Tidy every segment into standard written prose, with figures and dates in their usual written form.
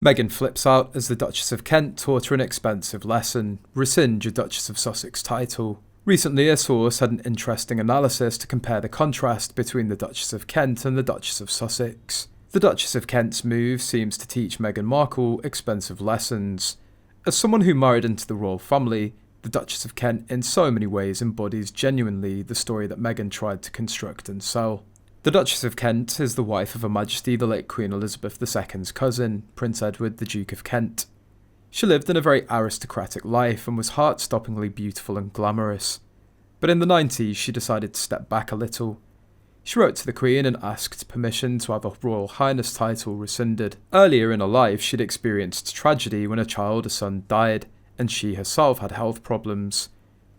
Meghan flips out as the Duchess of Kent taught her an expensive lesson: rescind your Duchess of Sussex title. Recently, a source had an interesting analysis to compare the contrast between the Duchess of Kent and the Duchess of Sussex. The Duchess of Kent's move seems to teach Meghan MArkle expensive lessons. As someone who married into the royal family, the Duchess of Kent in so many ways embodies genuinely the story that Meghan tried to construct and sell. The Duchess of Kent is the wife of Her Majesty the late Queen Elizabeth II's cousin, Prince Edward the Duke of Kent. She lived in a very aristocratic life and was heart-stoppingly beautiful and glamorous. But in the 90s she decided to step back a little. She wrote to the Queen and asked permission to have a Royal Highness title rescinded. Earlier in her life she'd experienced tragedy when a son died, and she herself had health problems.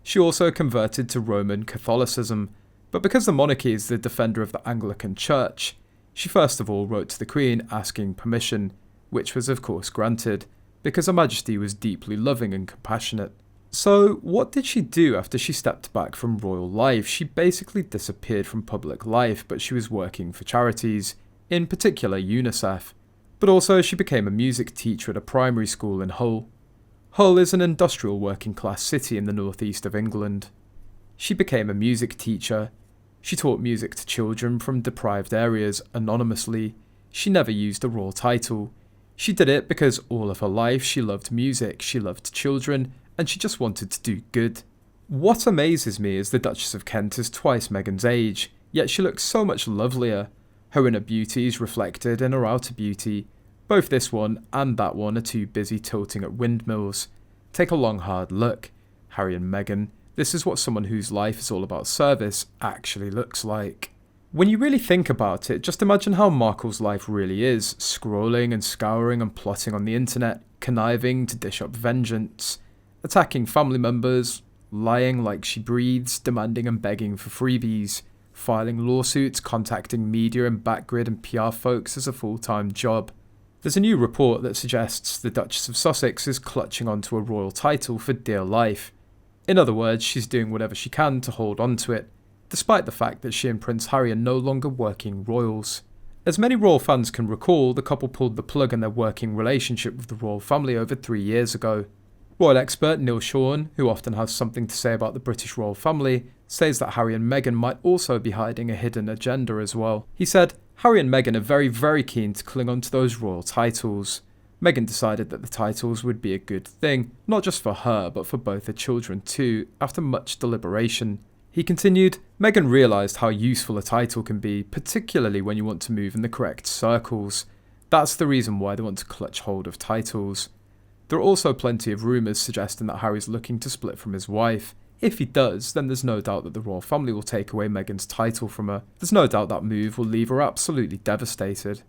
She also converted to Roman Catholicism, but because the monarchy is the defender of the Anglican Church, she first of all wrote to the Queen asking permission, which was of course granted, because Her Majesty was deeply loving and compassionate. So what did she do after she stepped back from royal life? She basically disappeared from public life, but she was working for charities, in particular UNICEF. But also she became a music teacher at a primary school in Hull. Hull is an industrial working class city in the northeast of England. She became a music teacher. She taught music to children from deprived areas anonymously. She never used a royal title. She did it because all of her life she loved music, she loved children, and she just wanted to do good. What amazes me is the Duchess of Kent is twice Meghan's age, yet she looks so much lovelier. Her inner beauty is reflected in her outer beauty. Both this one and that one are too busy tilting at windmills. Take a long hard look. Harry and Meghan, this is what someone whose life is all about service actually looks like. When you really think about it, just imagine how Markle's life really is, scrolling and scouring and plotting on the internet, conniving to dish up vengeance, attacking family members, lying like she breathes, demanding and begging for freebies, filing lawsuits, contacting media and backgrid and PR folks as a full-time job. There's a new report that suggests the Duchess of Sussex is clutching onto a royal title for dear life. In other words, she's doing whatever she can to hold on to it, despite the fact that she and Prince Harry are no longer working royals. As many royal fans can recall, the couple pulled the plug on their working relationship with the royal family over 3 years ago. Royal expert Neil Sean, who often has something to say about the British royal family, says that Harry and Meghan might also be hiding a hidden agenda as well. He said, Harry and Meghan are very keen to cling on to those royal titles. Meghan decided that the titles would be a good thing, not just for her, but for both her children too, after much deliberation. He continued, Meghan realised how useful a title can be, particularly when you want to move in the correct circles. That's the reason why they want to clutch hold of titles. There are also plenty of rumours suggesting that Harry's looking to split from his wife. If he does, then there's no doubt that the royal family will take away Meghan's title from her. There's no doubt that move will leave her absolutely devastated.